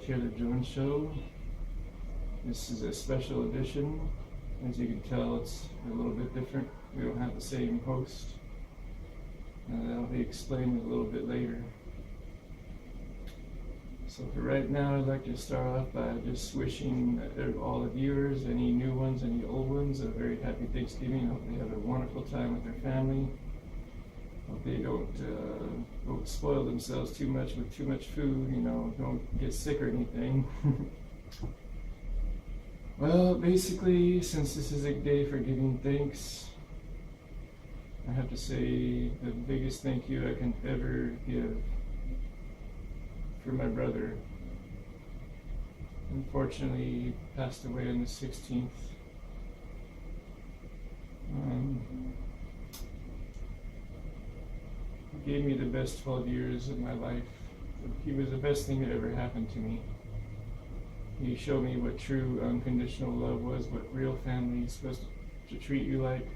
Taylor Jones Show. This is a special edition. As you can tell, it's a little bit different. We don't have the same host. That'll be explained a little bit later. So for right now, I'd like to start off by just wishing all the viewers, any new ones, any old ones, a very happy Thanksgiving. Hope they have a wonderful time with their family. Hope they don't spoil themselves too much with too much food, don't get sick or anything. Well, basically, since this is a day for giving thanks, I have to say the biggest thank you I can ever give for my brother. Unfortunately, he passed away on the 16th. He gave me the best 12 years of my life. He was the best thing that ever happened to me. He showed me what true unconditional love was, what real family is supposed to treat you like.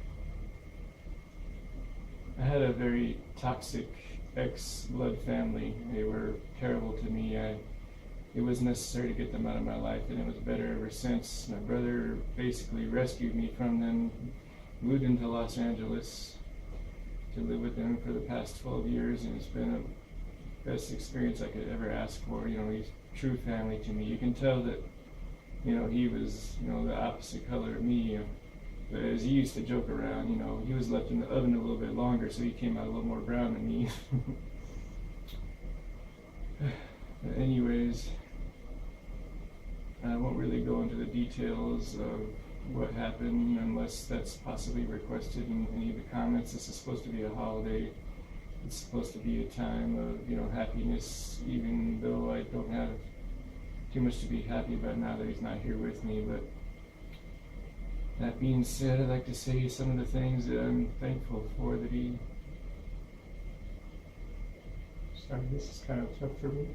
I had a very toxic ex-blood family. They were terrible to me. It was necessary to get them out of my life, and it was better ever since. My brother basically rescued me from them, moved into Los Angeles to live with them for the past 12 years, and it's been the best experience I could ever ask for. He's true family to me. You can tell that, he was, the opposite color of me. But as he used to joke around, he was left in the oven a little bit longer, so he came out a little more brown than me. But anyways, I won't really go into the details of what happened unless that's possibly requested in any of the comments. This is supposed to be a holiday. It's supposed to be a time of, happiness, even though I don't have too much to be happy about now that he's not here with me. But that being said, I'd like to say some of the things that I'm thankful for that he... Sorry, this is kind of tough for me.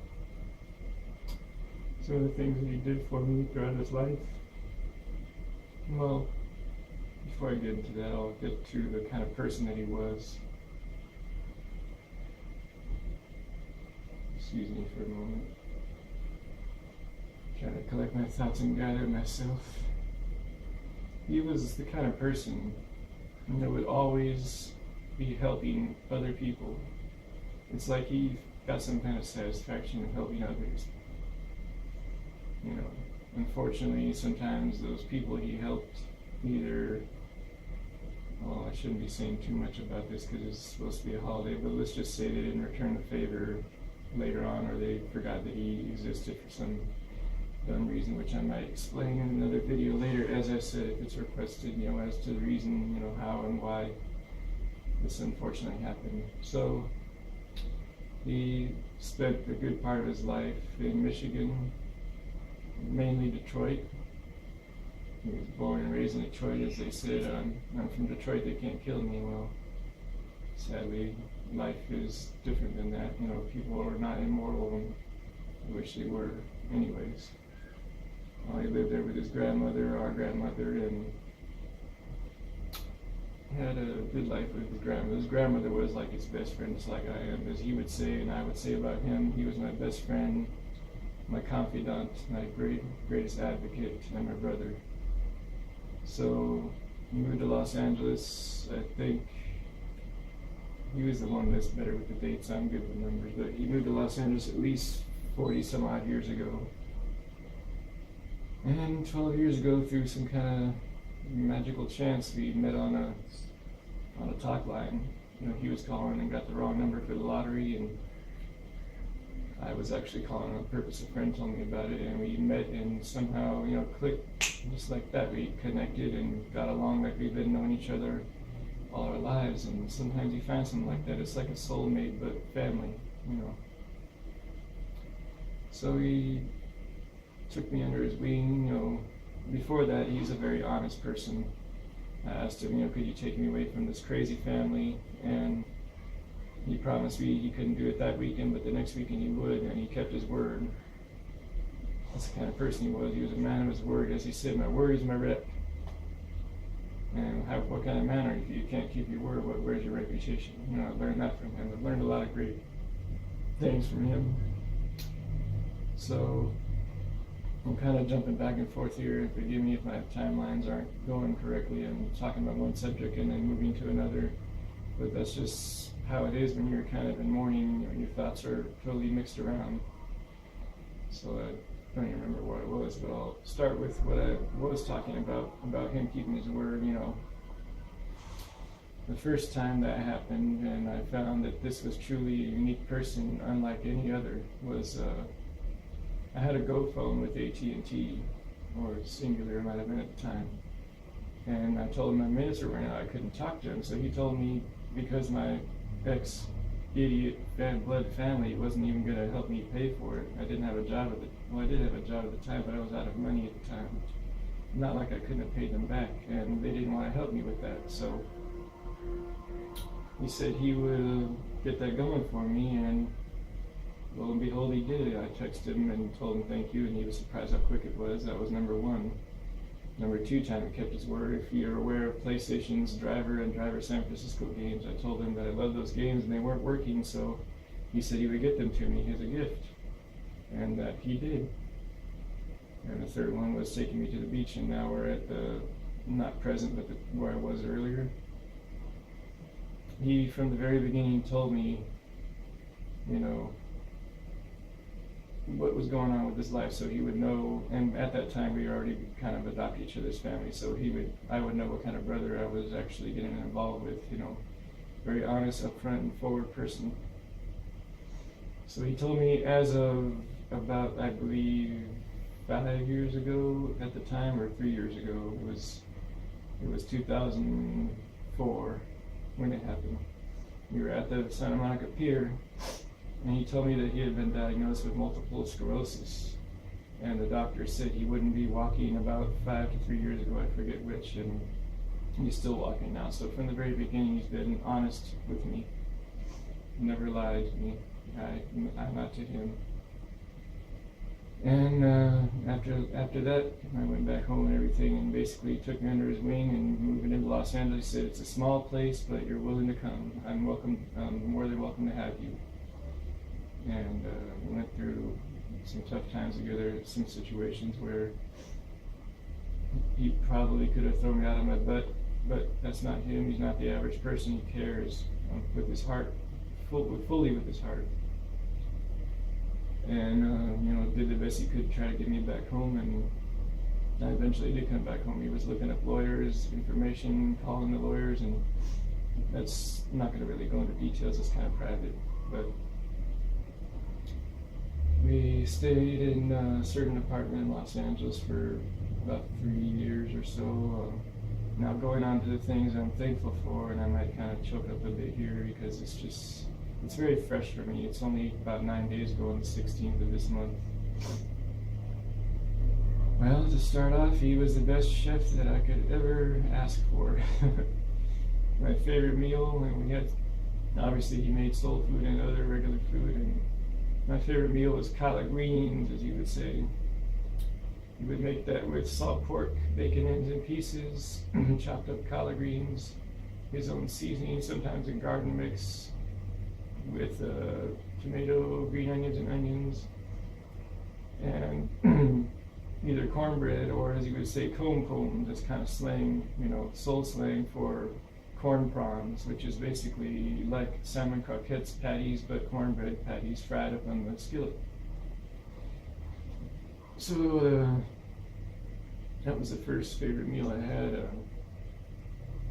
Some of the things that he did for me throughout his life. Well, before I get into that, I'll get to the kind of person that he was. Excuse me for a moment. Trying to collect my thoughts and gather myself. He was the kind of person that would always be helping other people. It's like he got some kind of satisfaction in helping others. Unfortunately, sometimes those people he helped either, well, I shouldn't be saying too much about this because it's supposed to be a holiday, but let's just say they didn't return the favor later on, or they forgot that he existed for some dumb reason, which I might explain in another video later, as I said, if it's requested, as to the reason, how and why this unfortunately happened. So he spent a good part of his life in Michigan, mainly Detroit. He was born and raised in Detroit, as they said. I'm from Detroit, they can't kill me. Well, sadly, life is different than that. People are not immortal, and I wish they were. Anyways, he lived there with his grandmother, our grandmother, and had a good life with his grandmother. His grandmother was like his best friend, just like I am, as he would say, and I would say about him. He was my best friend, my confidant, my greatest advocate, and my brother. So he moved to Los Angeles. I think he was the one that's better with the dates. I'm good with numbers, but he moved to Los Angeles at least 40 some odd years ago. And 12 years ago, through some kind of magical chance, we met on a talk line. He was calling and got the wrong number for the lottery, and I was actually calling on purpose. A friend told me about it, and we met and somehow, clicked just like that. We connected and got along like we've been knowing each other all our lives. And sometimes you find something like that. It's like a soulmate, but family, So he took me under his wing. Before that, he's a very honest person. I asked him, could you take me away from this crazy family? And he promised me he couldn't do it that weekend, but the next weekend he would, and he kept his word. That's the kind of person he was. He was a man of his word. As he said, my word is my rep. And what kind of man are you if you can't keep your word? Where's your reputation? I learned that from him. I learned a lot of great things from him. So I'm kind of jumping back and forth here. Forgive me if my timelines aren't going correctly. I'm talking about one subject and then moving to another. But that's just how it is when you're kind of in mourning. Your thoughts are totally mixed around. So I don't even remember what it was, but I'll start with what I was talking about him keeping his word. The first time that happened, and I found that this was truly a unique person, unlike any other, was I had a Go phone with AT&T, or Singular it might have been at the time, and I told him my minutes were running out, I couldn't talk to him, so he told me because my ex-idiot bad blood family wasn't even going to help me pay for it. I didn't have a job I did have a job at the time, but I was out of money at the time. Not like I couldn't have paid them back, and they didn't want to help me with that, so he said he would get that going for me, and lo and behold, he did. I texted him and told him thank you, and he was surprised how quick it was. That was number one. Number two time he kept his word. If you're aware of PlayStation's Driver and Driver San Francisco games, I told him that I love those games and they weren't working, so he said he would get them to me as a gift, and that he did. And the third one was taking me to the beach, and now we're at the, not present, but where I was earlier. He, from the very beginning, told me, what was going on with his life, so he would know. And at that time, we already kind of adopted each other's family, so I would know what kind of brother I was actually getting involved with. Very honest, upfront, and forward person. So he told me, as of about, I believe, 5 years ago at the time, or 3 years ago. It was 2004 when it happened. We were at the Santa Monica Pier, and he told me that he had been diagnosed with multiple sclerosis, and the doctor said he wouldn't be walking about 5 to 3 years ago, I forget which, and he's still walking now. So from the very beginning, he's been honest with me, never lied to me. I'm not to him. And after that, I went back home and everything, and basically took me under his wing and moving into Los Angeles. He said, it's a small place, but you're willing to come. I'm more than welcome to have you. And we went through some tough times together, some situations where he probably could have thrown me out of my butt, but that's not him. He's not the average person. He cares with his heart, fully with his heart. And did the best he could to try to get me back home, and I eventually did come back home. He was looking up lawyers, information, calling the lawyers, and that's not going to really go into details. It's kind of private, but we stayed in a certain apartment in Los Angeles for about 3 years or so. Now going on to the things I'm thankful for, and I might kind of choke up a bit here because it's very fresh for me. It's only about 9 days ago on the 16th of this month. Well, to start off, he was the best chef that I could ever ask for. My favorite meal, and obviously he made soul food and other regular food, and my favorite meal was collard greens, as you would say. He would make that with salt pork, bacon ends in pieces, chopped up collard greens, his own seasoning, sometimes a garden mix, with tomato, green onions, and onions, and either cornbread, or as you would say, comb, that's kind of slang, soul slang for corn prawns, which is basically like salmon croquettes patties, but cornbread patties fried up on the skillet. So that was the first favorite meal I had,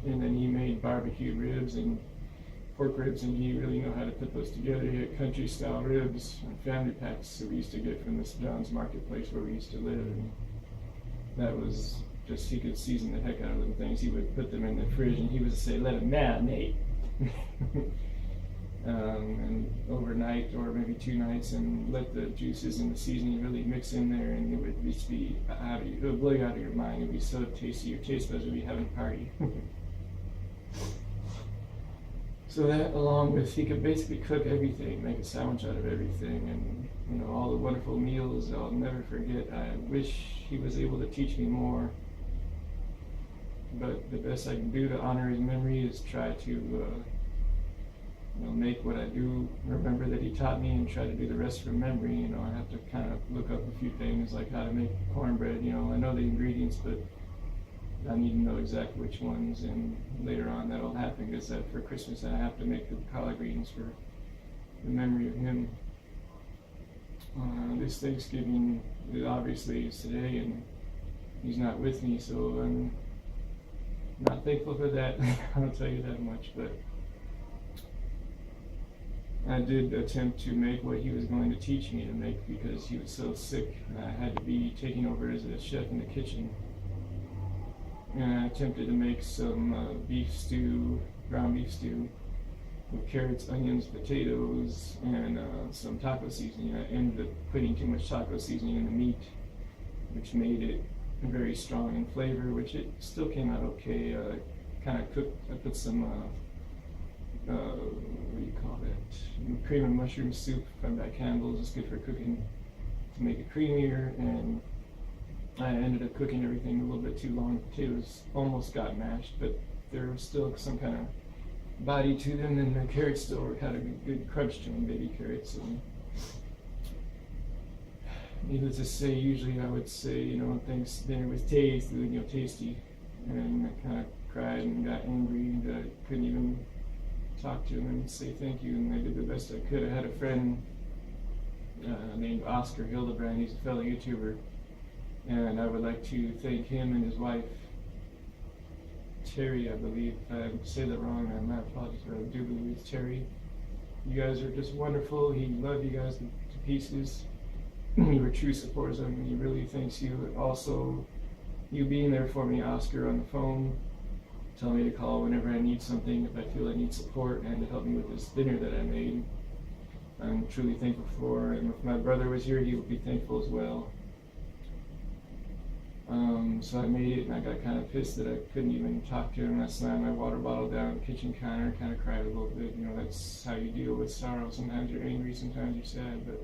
and then he made barbecue ribs and pork ribs, and he really knew how to put those together. He had country style ribs and family packs that we used to get from this John's Marketplace where we used to live, and that was just, he could season the heck out of them things. He would put them in the fridge, and he would say, let them marinate. And overnight, or maybe 2 nights, and let the juices and the seasoning really mix in there, and it would just be it would blow you out of your mind. It would be so tasty. Your taste buds would be having a party. So that, along with, he could basically cook everything, make a sandwich out of everything, and all the wonderful meals I'll never forget. I wish he was able to teach me more, but the best I can do to honor his memory is try to make what I do, remember that he taught me, and try to do the rest from memory. I have to kind of look up a few things like how to make cornbread. I know the ingredients, but I need to know exactly which ones, and later on that'll happen because for Christmas I have to make the collard greens for the memory of him. This Thanksgiving obviously is today, and he's not with me, so I'm not thankful for that. I'll tell you that much. But I did attempt to make what he was going to teach me to make because he was so sick. I had to be taking over as a chef in the kitchen. And I attempted to make some ground beef stew, with carrots, onions, potatoes, and some taco seasoning. I ended up putting too much taco seasoning in the meat, which made it very strong in flavor, which it still came out okay. Kind of cooked, I put some, cream and mushroom soup from that Campbell's. It's good for cooking to make it creamier, and I ended up cooking everything a little bit too long. The potatoes almost got mashed, but there was still some kind of body to them, and the carrots still had a good crunch to them, baby carrots. And needless to say, usually I would say, thanks dinner was tasty, and I kind of cried and got angry that I couldn't even talk to him and say thank you, and I did the best I could. I had a friend named Oscar Hildebrand. He's a fellow YouTuber. And I would like to thank him and his wife, Terry, I believe. If I say that wrong, my apologies, but I do believe it's Terry. You guys are just wonderful. He loved you guys to pieces. You were true supporters of me. He really thanks you. Also, you being there for me, Oscar, on the phone, telling me to call whenever I need something, if I feel I need support, and to help me with this dinner that I made. I'm truly thankful for. And if my brother was here, he would be thankful as well. So I made it, and I got kind of pissed that I couldn't even talk to him. I slammed my water bottle down on the kitchen counter, kind of cried a little bit. That's how you deal with sorrow. Sometimes you're angry, sometimes you're sad. But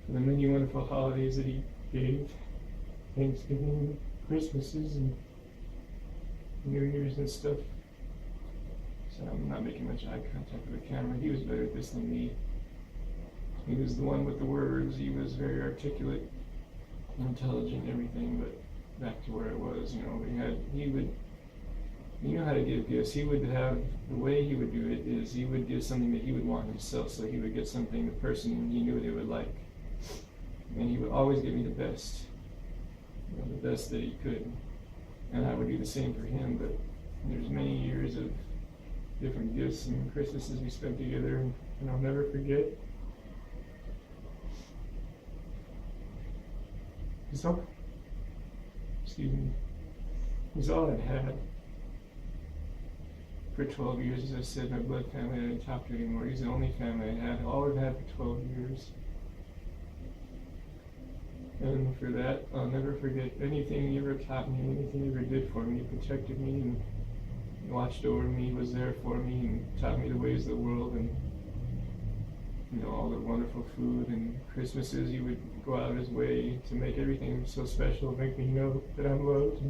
for the many wonderful holidays that he gave, Thanksgiving, Christmases, and New Year's and stuff. So I'm not making much eye contact with the camera. He was better at this than me. He was the one with the words. He was very articulate, intelligent, and everything. But back to where it was, he knew how to give gifts. He would have, the way he would do it is he would give something that he would want himself. So he would get something the person he knew they would like. And he would always give me the best, the best that he could. And I would do the same for him. But there's many years of different gifts and Christmases we spent together, and I'll never forget. He's all I've had for 12 years. As I said, my blood family I didn't talk to anymore. He's the only family I had, all I've had for 12 years. And for that, I'll never forget anything he ever taught me, anything he ever did for me. He protected me and watched over me, was there for me, and taught me the ways of the world, and all the wonderful food. And Christmases, he would go out of his way to make everything so special, make me know that I'm loved.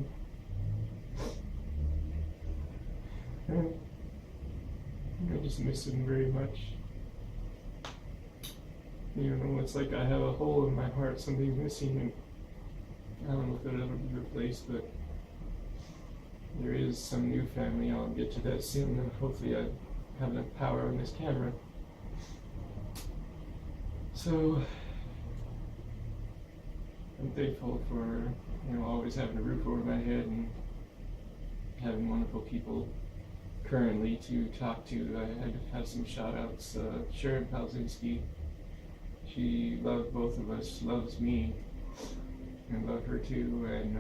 And I just miss him very much. It's like I have a hole in my heart, something's missing, and I don't know if it'll ever be replaced, but there is some new family. I'll get to that soon, and hopefully I have enough power on this camera. So I'm thankful for always having a roof over my head and having wonderful people currently to talk to. I had to have some shout outs. Sharon Palzinski, she loved both of us, loves me, and love her too, and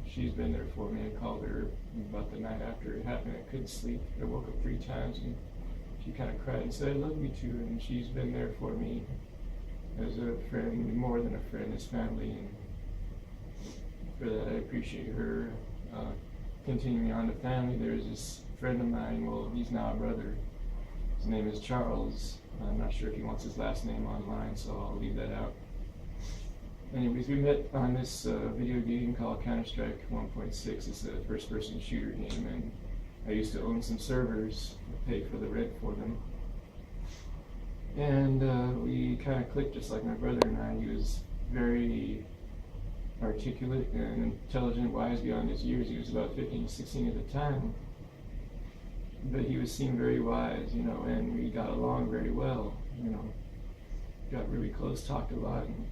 she's been there for me. I called her about the night after it happened. I couldn't sleep. I woke up 3 times, and she kind of cried and said, I love you too, and she's been there for me as a friend, more than a friend, as family, and for that I appreciate her. Continuing on to family, there's this friend of mine, well, he's now a brother. His name is Charles. I'm not sure if he wants his last name online, so I'll leave that out. Anyways, we met on this video game called Counter-Strike 1.6. It's a first-person shooter game, and I used to own some servers, pay for the rent for them. And we kind of clicked just like my brother and I. He was very articulate and intelligent, wise beyond his years. He was about 15, 16 at the time. But he seemed very wise, and we got along very well, got really close, talked a lot. And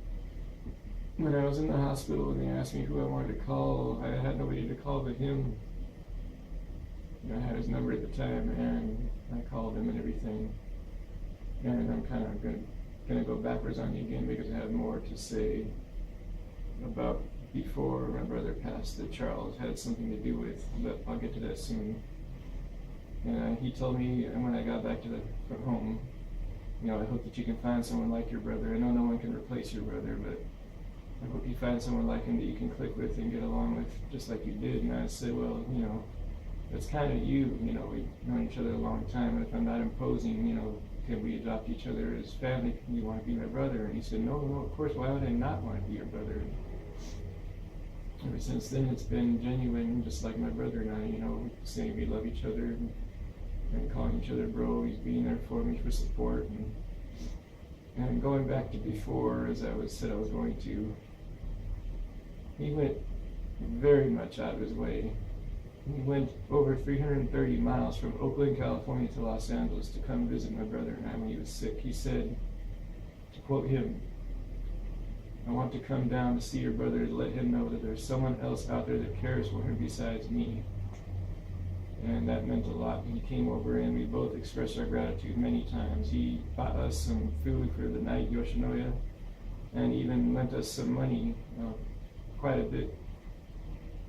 when I was in the hospital and they asked me who I wanted to call, I had nobody to call but him. I had his number at the time, and I called him and everything. And I'm kind of gonna go backwards on you again because I have more to say about before my brother passed that Charles had something to do with, but I'll get to that soon. And he told me, and when I got back from home, I hope that you can find someone like your brother. I know no one can replace your brother, but I hope you find someone like him that you can click with and get along with just like you did. And I said, well, that's kind of you. We've known each other a long time, and if I'm not imposing, can we adopt each other as family? You want to be my brother? And he said, no, of course, why would I not want to be your brother? And ever since then, it's been genuine, just like my brother and I, saying we love each other and calling each other bro. He's being there for me for support. And going back to before, as I said I was going to, he went very much out of his way. He went over 330 miles from Oakland, California to Los Angeles to come visit my brother and I when he was sick. He said, to quote him, I want to come down to see your brother to let him know that there's someone else out there that cares for him besides me. And that meant a lot. He came over and we both expressed our gratitude many times. He bought us some food for the night, Yoshinoya, and even lent us some money, quite a bit.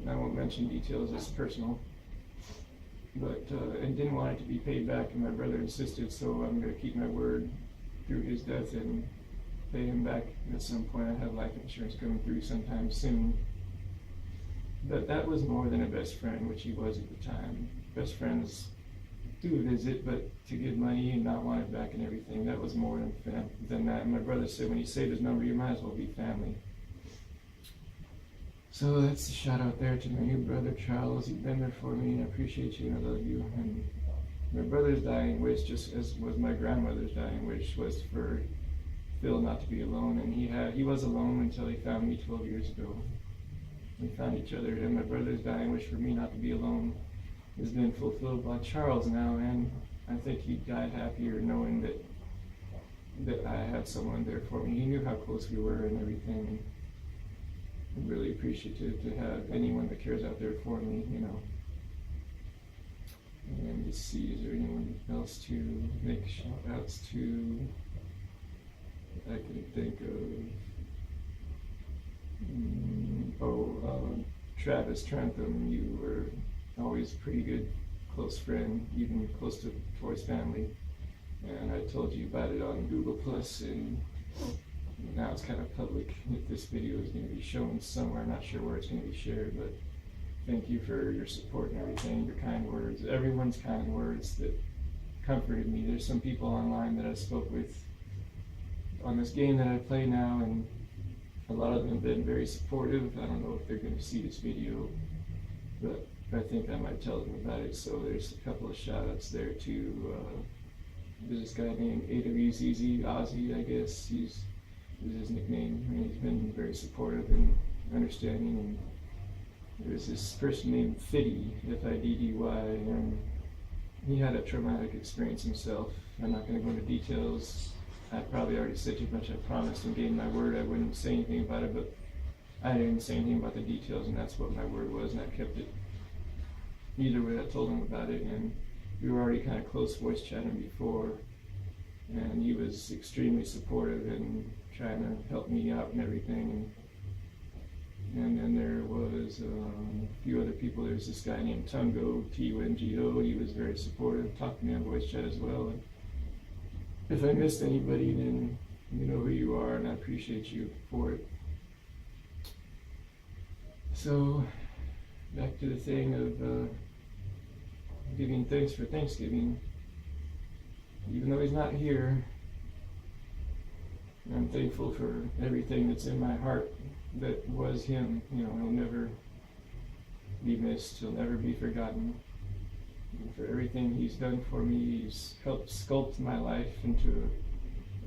I won't mention details, it's personal. But, and didn't want it to be paid back, and my brother insisted, so I'm going to keep my word through his death and pay him back at some point. I have life insurance coming through sometime soon. But that was more than a best friend, which he was at the time. Best friends do visit, but to give money and not want it back and everything, that was more than that. And my brother said, when he saved his number, you might as well be family. So that's a shout out there to my new brother, Charles. You've been there for me, and I appreciate you, and I love you. And my brother's dying wish, just as was my grandmother's dying wish, was for Phil not to be alone. And he was alone until he found me 12 years ago. We found each other, and my brother's dying wish for me not to be alone has been fulfilled by Charles now, and I think he died happier knowing that I had someone there for me. He knew how close we were and everything. I'm really appreciative to have anyone that cares out there for me, And let's see, is there anyone else to make shout outs to that I can think of? Travis Trentham, you were always a pretty good close friend, even close to Troy's family. And I told you about it on Google Plus, and now it's kind of public. If this video is going to be shown somewhere, I'm not sure where it's going to be shared, but thank you for your support and everything, your kind words, everyone's kind words that comforted me. There's some people online that I spoke with on this game that I play now, and a lot of them have been very supportive. I don't know if they're going to see this video, but I think I might tell them about it. So there's a couple of shout outs there to there's this guy named AWZZ, Ozzy, I guess. Is his nickname, and he's been very supportive and understanding. And there's this person named Fiddy, Fiddy, and he had a traumatic experience himself. I'm not going to go into details. I probably already said too much. I promised and gave my word I wouldn't say anything about it, but I didn't say anything about the details, and that's what my word was, and I kept it. Either way, I told him about it, and we were already kind of close voice chatting before, and he was extremely supportive and trying to help me out and everything. And then there was a few other people. There's this guy named Tungo, Tungo. He was very supportive, talked to me on voice chat as well. And if I missed anybody, then you know who you are, and I appreciate you for it. So, back to the thing of giving thanks for Thanksgiving. Even though he's not here, I'm thankful for everything that's in my heart that was him. He'll never be missed, he'll never be forgotten. and for everything he's done for me. He's helped sculpt my life into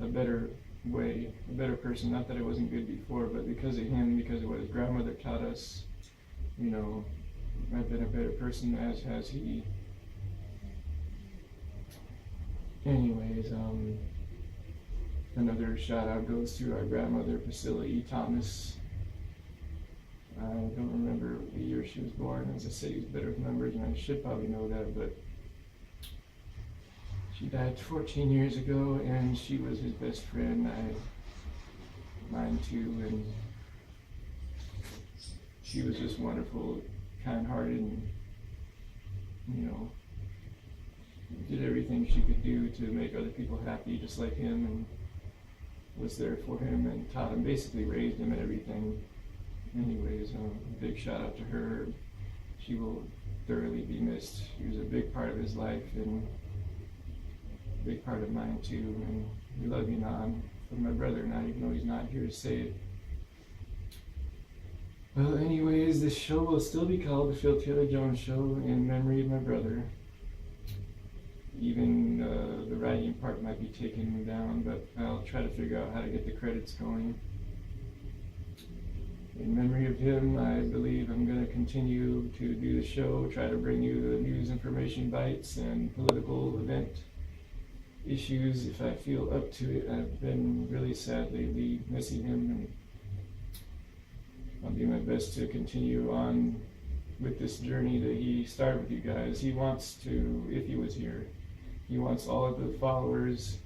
a better way, a better person. Not that I wasn't good before, but because of him, because of what his grandmother taught us, you know, I've been a better person, as has he. Anyways, another shout out goes to our grandmother, Priscilla E. Thomas. I don't remember the year she was born. As I say, he's better with numbers, and I should probably know that, but she died 14 years ago, and she was his best friend. Mine too, and she was just wonderful, kind-hearted, and, you know, did everything she could do to make other people happy, just like him, and was there for him and taught him, basically raised him and everything. Anyways, big shout out to her. She will thoroughly be missed. She was a big part of his life and a big part of mine too. And we love you, Nan, for my brother now, even though he's not here to say it. Well, anyways, this show will still be called the Phil Taylor Jones Show in memory of my brother. Even the writing part might be taken down, but I'll try to figure out how to get the credits going. In memory of him, I believe I'm going to continue to do the show, try to bring you the news, information bites, and political event issues if I feel up to it. I've been really sad lately, missing him, and I'll do my best to continue on with this journey that he started with you guys. He wants to, if he was here, he wants all of the followers,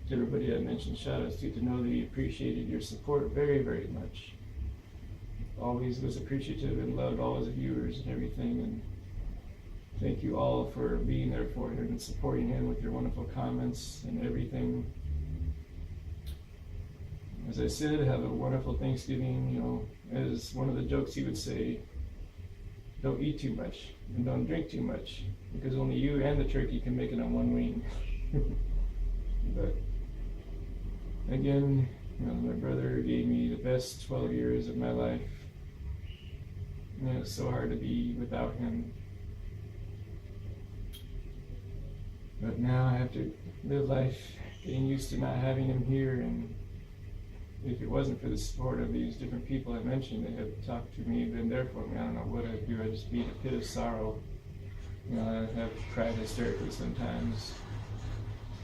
everybody I mentioned shout outs to know that he appreciated your support very, very much. Always was appreciative and loved all his viewers and everything, and thank you all for being there for him and supporting him with your wonderful comments and everything. As I said, have a wonderful Thanksgiving. You know, as one of the jokes he would say, don't eat too much and don't drink too much, because only you and the turkey can make it on one wing. But again, you know, my brother gave me the best 12 years of my life. And it's so hard to be without him. But now I have to live life getting used to not having him here, and if it wasn't for the support of these different people I mentioned that have talked to me, been there for me, I don't know what I'd do. I'd just be in a pit of sorrow. You know, I have cried hysterically sometimes,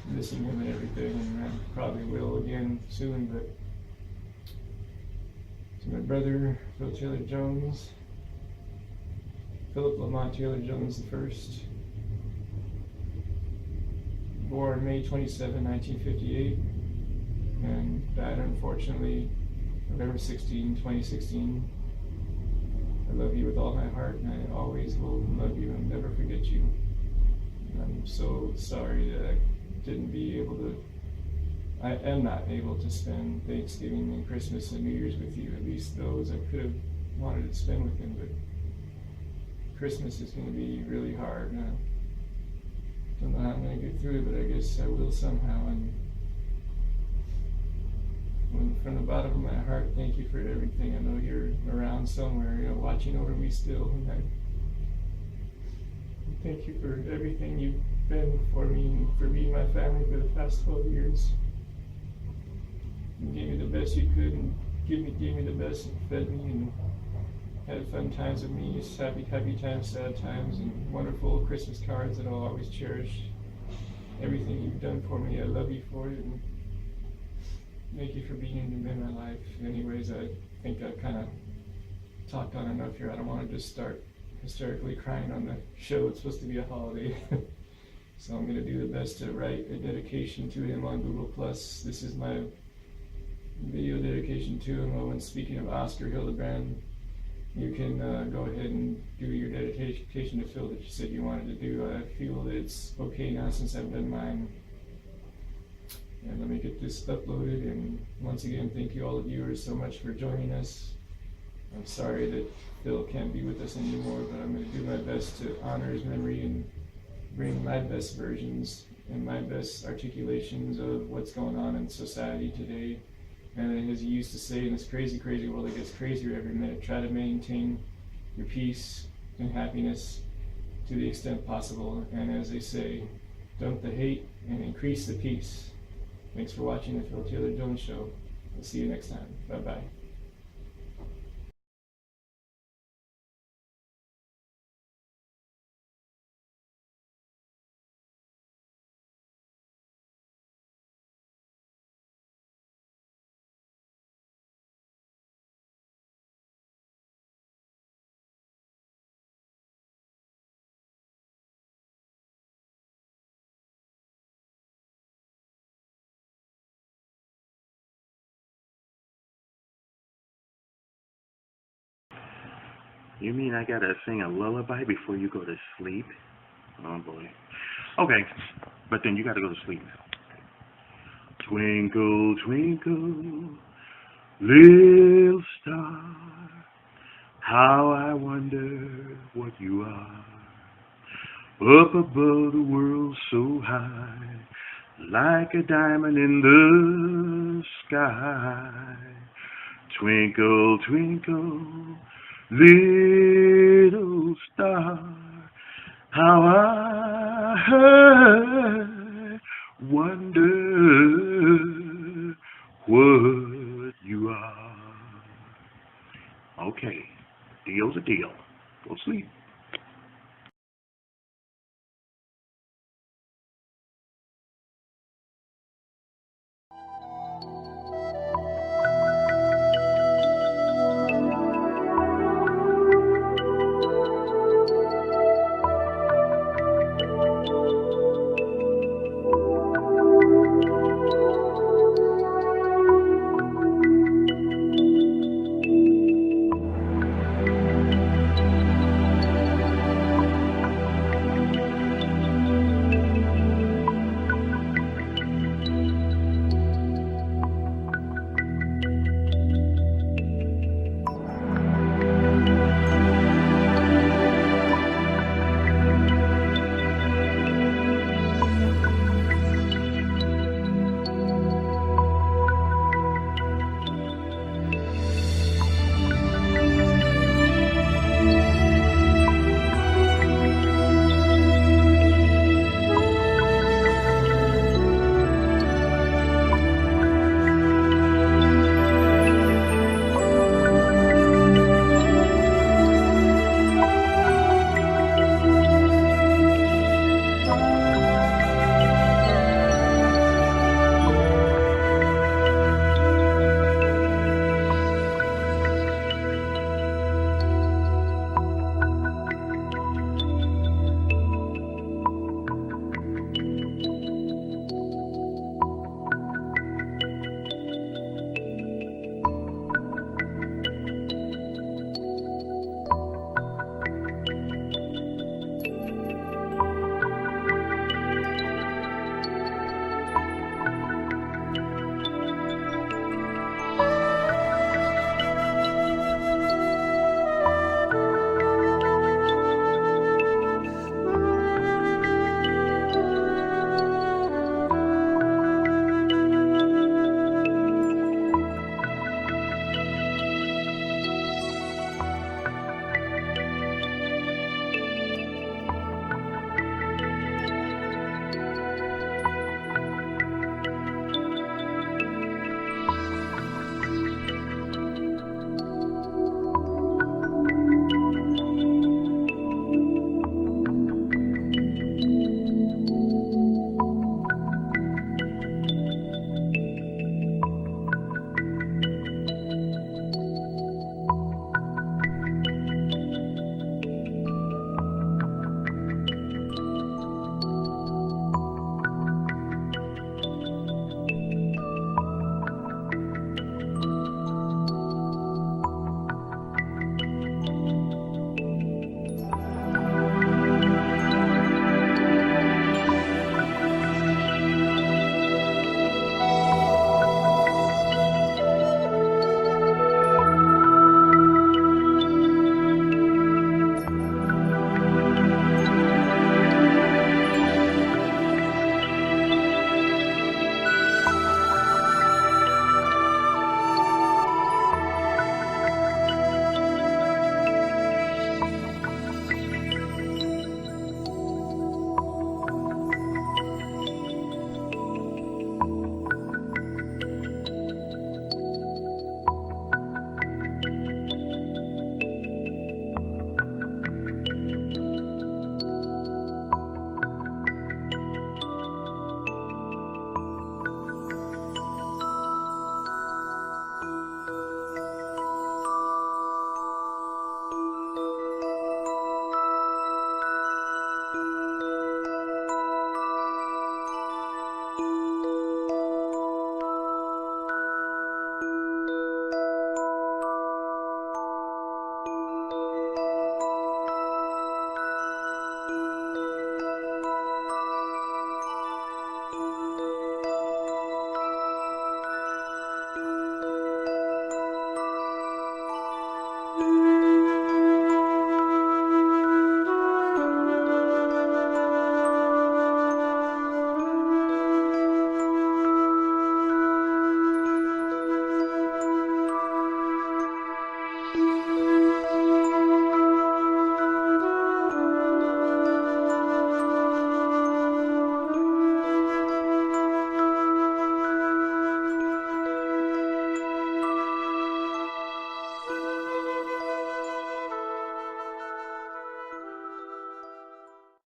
missing him and everything, and I probably will again soon. But to my brother, Phil Taylor Jones, Philip Lamont Taylor Jones I, born May 27, 1958, and died unfortunately November 16, 2016. I love you with all my heart, and I always will love you and never forget you. And I'm so sorry that I am not able to spend Thanksgiving and Christmas and New Year's with you, at least those I could have wanted to spend with him, but Christmas is going to be really hard. I don't know how I'm going to get through it, but I guess I will somehow. And from the bottom of my heart, thank you for everything. I know you're around somewhere, you know, watching over me still. And I thank you for everything you've been for me and for being my family for the past 12 years. You gave me the best you could, and gave me the best, and fed me, and had fun times with me, happy times, sad times, and wonderful Christmas cards that I'll always cherish. Everything you've done for me, I love you for it, and thank you for being in my life. Anyways, I think I've kind of talked on enough here. I don't want to just start hysterically crying on the show. It's supposed to be a holiday. So I'm going to do the best to write a dedication to him on Google+. This is my video dedication to him. Oh, and speaking of Oscar Hildebrand, you can go ahead and do your dedication to Phil that you said you wanted to do. I feel that it's okay now since I've done mine. And let me get this uploaded, and once again, thank you all the viewers so much for joining us. I'm sorry that Phil can't be with us anymore, but I'm going to do my best to honor his memory and bring my best versions and my best articulations of what's going on in society today. And as he used to say, in this crazy, crazy world that gets crazier every minute, try to maintain your peace and happiness to the extent possible. And as they say, dump the hate and increase the peace. Thanks for watching the Phil Taylor Jones Show. We'll see you next time. Bye-bye. You mean I gotta sing a lullaby before you go to sleep? Oh boy. Okay, but then you gotta go to sleep. Twinkle, twinkle, little star, how I wonder what you are. Up above the world so high, like a diamond in the sky. Twinkle, twinkle, little star, how I wonder what you are. Okay, deal's a deal. Go sleep.